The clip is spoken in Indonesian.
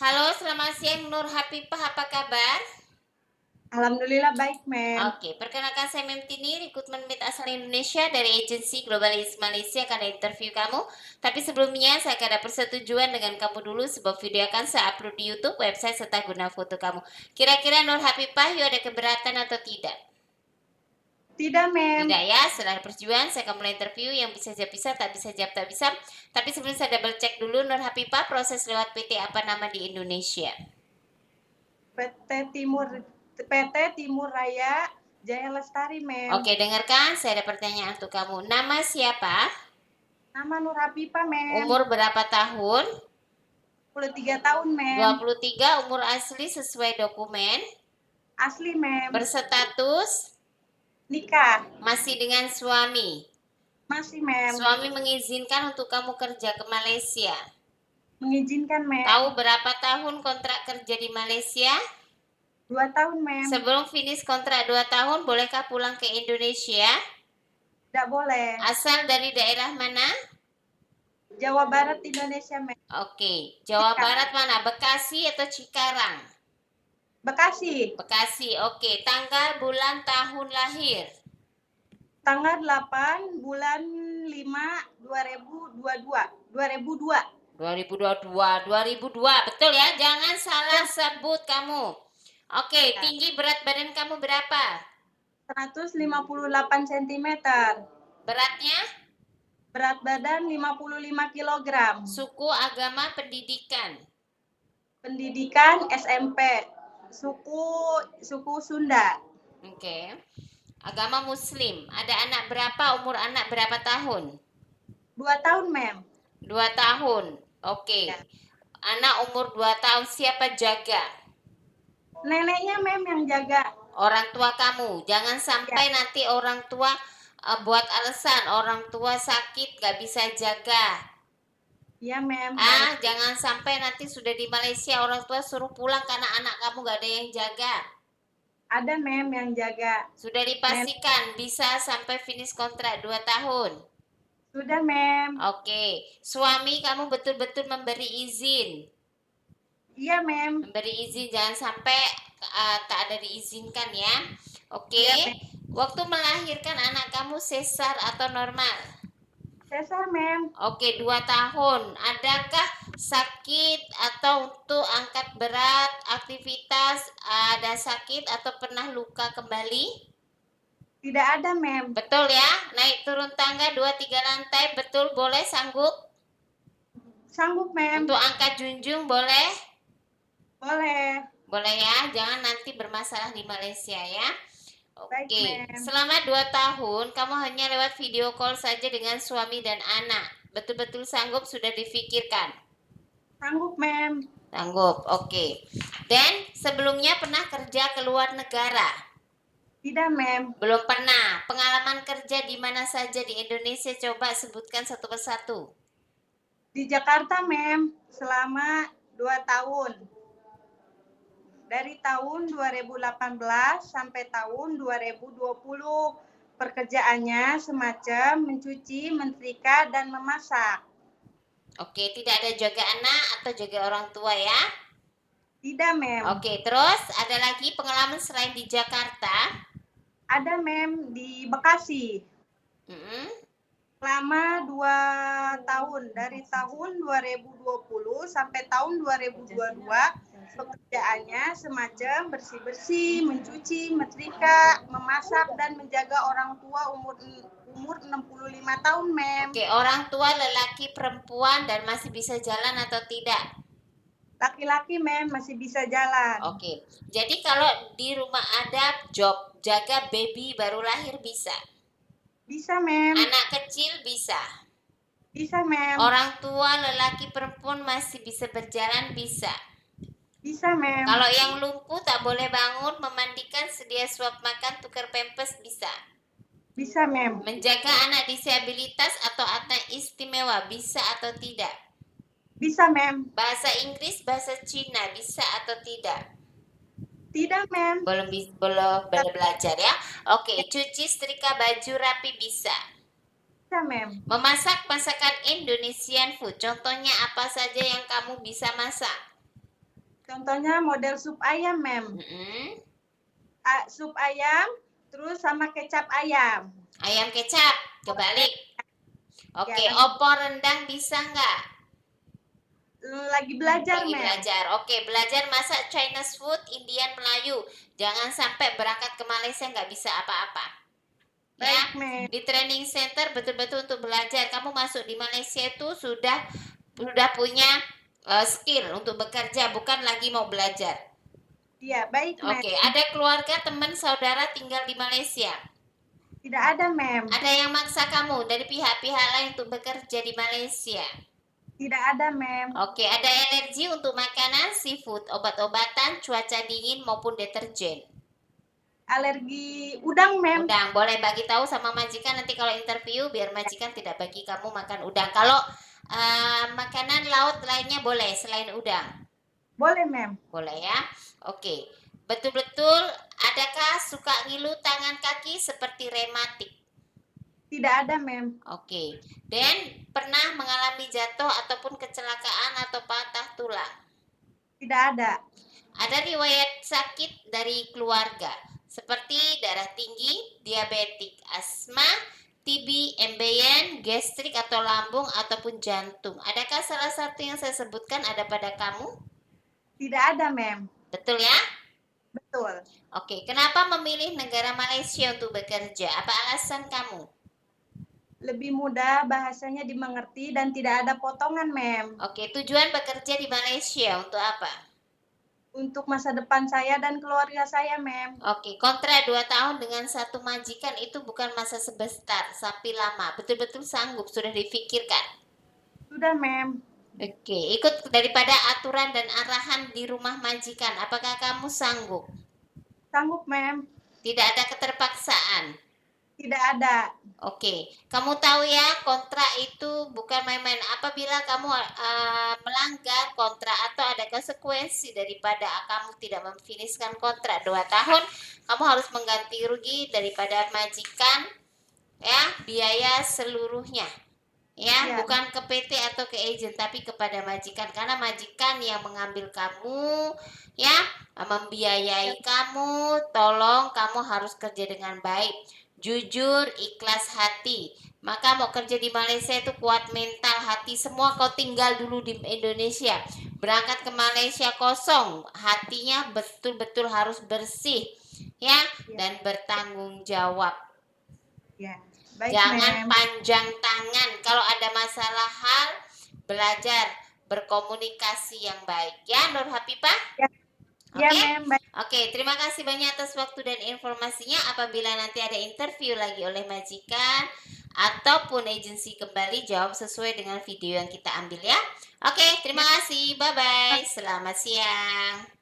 Halo, selamat siang Nur Hapipah, apa kabar? Alhamdulillah baik, Mem. Oke, perkenalkan saya Memtini, rekrutmen Mid asal Indonesia dari agensi Globalis Malaysia akan interview kamu. Tapi sebelumnya saya akan ada persetujuan dengan kamu dulu sebab video akan saya upload di YouTube, website serta guna foto kamu. Kira-kira Nur Hapipah, you ada keberatan atau tidak? Tidak, Mem. Tidak ya, setelah persetujuan saya akan mulai interview yang bisa jawab bisa, tak bisa jawab tak bisa. Tapi sebelum saya double check dulu Nur Hapipah, proses lewat PT apa nama di Indonesia? PT Timur Raya Jaya Lestari, Mem. Oke, dengarkan, saya ada pertanyaan untuk kamu. Nama siapa? Nama Nur Hafifah, Mem. Umur berapa tahun? 23 tahun, Mem. 23, umur asli sesuai dokumen. Asli, Mem. Berstatus Nikah. masih dengan suami. Masih, Mem. Suami mengizinkan untuk kamu kerja ke Malaysia. Mengizinkan, Mem. Tahu berapa tahun kontrak kerja di Malaysia? 2 tahun, Mem. Sebelum finish kontrak 2 tahun, bolehkah pulang ke Indonesia? Tidak boleh. Asal dari daerah mana? Jawa Barat, Indonesia, Mem. Oke, Jawa Barat mana? Bekasi atau Cikarang? Bekasi. Bekasi, oke. Tanggal, bulan, tahun lahir. Tanggal 8 bulan 5 2022. 2002. 2022, betul ya? Jangan salah sebut kamu. Oke, tinggi berat badan kamu berapa? 158 cm. Beratnya? Berat badan 55 kg. Suku, agama, pendidikan. Pendidikan SMP. Suku Sunda. Oke. Agama Muslim. Ada anak berapa? Umur anak berapa tahun? 2 tahun, Mem. 2 tahun. Oke. Ya. Anak umur 2 tahun siapa jaga? Neneknya, Mem, yang jaga. Orang tua kamu. Jangan sampai nanti orang tua buat alasan orang tua sakit gak bisa jaga. Iya, Mem. Jangan sampai nanti sudah di Malaysia orang tua suruh pulang karena anak kamu gak ada yang jaga. Ada, Mem, yang jaga. Sudah dipastikan bisa sampai finish kontrak 2 tahun. Sudah, Mem. Oke. Suami kamu betul-betul memberi izin. Iya, Mem. Memberi izin, jangan sampai tak ada diizinkan ya. Oke. Iya, Waktu melahirkan anak kamu sesar atau normal? Sesar, Mem. Oke, 2 tahun. Adakah sakit atau untuk angkat berat, aktivitas, ada sakit atau pernah luka kembali? Tidak ada, Mem. Betul ya? Naik turun tangga 2-3 lantai, betul, boleh, sanggup? Sanggup, Mem. Untuk angkat junjung boleh? Boleh. Boleh ya, jangan nanti bermasalah di Malaysia ya. Baik, Oke, Mem. selama 2 tahun kamu hanya lewat video call saja dengan suami dan anak. Betul-betul sanggup, sudah difikirkan? Sanggup, Mem. Sanggup, oke. Dan sebelumnya pernah kerja ke luar negara? Tidak, Mem. Belum pernah. Pengalaman kerja di mana saja di Indonesia, coba sebutkan satu persatu. Di Jakarta, Mem, selama 2 tahun. Dari tahun 2018 sampai tahun 2020. Pekerjaannya semacam mencuci, mentrika, dan memasak. Oke, tidak ada jaga anak atau jaga orang tua ya? Tidak, Mem. Oke, terus ada lagi pengalaman selain di Jakarta? Ada, Mem, di Bekasi. Selama 2 tahun, dari tahun 2020 sampai tahun 2022, pekerjaannya semacam bersih-bersih, mencuci, mentrika, memasak, dan menjaga orang tua umur 65 tahun, Mem. Oke, orang tua lelaki, perempuan, dan masih bisa jalan atau tidak? Laki-laki, Mem, masih bisa jalan. Oke, jadi kalau di rumah ada job jaga baby baru lahir bisa? Bisa, Mem. Anak kecil bisa? Bisa, Mem. Orang tua lelaki perempuan masih bisa berjalan bisa? Bisa, Mem. Kalau yang lumpuh tak boleh bangun, memandikan, sedia suap makan, tukar pempes bisa? Bisa, Mem. Menjaga anak disabilitas atau anak istimewa bisa atau tidak? Bisa, Mem. Bahasa Inggris, bahasa Cina bisa atau tidak? Tidak, Mem. Belum belajar ya. Oke, cuci setrika baju rapi bisa? Bisa, Mem. Memasak masakan Indonesian food, contohnya apa saja yang kamu bisa masak? Contohnya model sup ayam, Mem. Mm-mm. Sup ayam, terus sama kecap ayam. Ayam kecap, kebalik. Ya, Oke, opor rendang bisa nggak? lagi belajar, Lagi Mem. belajar. Oke, belajar masak Chinese food, Indian, Melayu. Jangan sampai berangkat ke Malaysia nggak bisa apa-apa. Ya, Baik, Mem. di training center betul-betul untuk belajar. Kamu masuk di Malaysia itu sudah punya skill untuk bekerja, bukan lagi mau belajar. Iya, baik, Mem. Oke, ada keluarga, teman, saudara tinggal di Malaysia. Tidak ada, Mem. Ada yang maksa kamu dari pihak-pihak lain untuk bekerja di Malaysia. Tidak ada, Mem. Oke, ada alergi untuk makanan, seafood, obat-obatan, cuaca dingin maupun deterjen. Alergi udang, Mem. Udang, boleh bagi tahu sama majikan nanti kalau interview biar majikan tidak bagi kamu makan udang. Kalau makanan laut lainnya boleh selain udang. Boleh, Mem. Boleh ya. Oke. Betul-betul adakah suka ngilu tangan kaki seperti rematik? Tidak ada, Mem. Oke. Dan pernah mengalami jatuh ataupun kecelakaan atau patah tulang? Tidak ada. Ada riwayat sakit dari keluarga seperti darah tinggi, diabetik, asma, TB, embeyen, gastrik atau lambung ataupun jantung. Adakah salah satu yang saya sebutkan ada pada kamu? Tidak ada, Mem. Betul ya? Betul. Oke, kenapa memilih negara Malaysia untuk bekerja? Apa alasan kamu? Lebih mudah, bahasanya dimengerti, dan tidak ada potongan, Mem. Oke, tujuan bekerja di Malaysia untuk apa? Untuk masa depan saya dan keluarga saya, Mem. Oke, kontrak 2 tahun dengan satu majikan itu bukan masa sebentar, tapi lama. Betul-betul sanggup, sudah difikirkan. Sudah, Mem. Oke, ikut daripada aturan dan arahan di rumah majikan. Apakah kamu sanggup? Sanggup, Mem. Tidak ada keterpaksaan. Tidak ada. Oke, kamu tahu ya kontrak itu bukan main-main. Apabila kamu melanggar kontrak atau ada konsekuensi daripada kamu tidak memfinishkan kontrak 2 tahun, kamu harus mengganti rugi daripada majikan ya, biaya seluruhnya. Ya, Ya. bukan ke PT atau ke agent tapi kepada majikan karena majikan yang mengambil kamu ya, membiayai kamu. Tolong kamu harus kerja dengan baik, jujur, ikhlas hati. Maka mau kerja di Malaysia itu kuat mental, hati semua kau tinggal dulu di Indonesia. Berangkat ke Malaysia kosong, hatinya betul-betul harus bersih ya, dan bertanggung jawab. Ya. Baik, Jangan Mem. panjang tangan. Kalau ada masalah hal, belajar berkomunikasi yang baik. Ya, Nur Hafifah? Ya. Oke? Ya, Mem. Baik. Oke, terima kasih banyak atas waktu dan informasinya. Apabila nanti ada interview lagi oleh majikan ataupun agensi kembali, jawab sesuai dengan video yang kita ambil ya. Oke, terima kasih. Bye-bye. Selamat siang.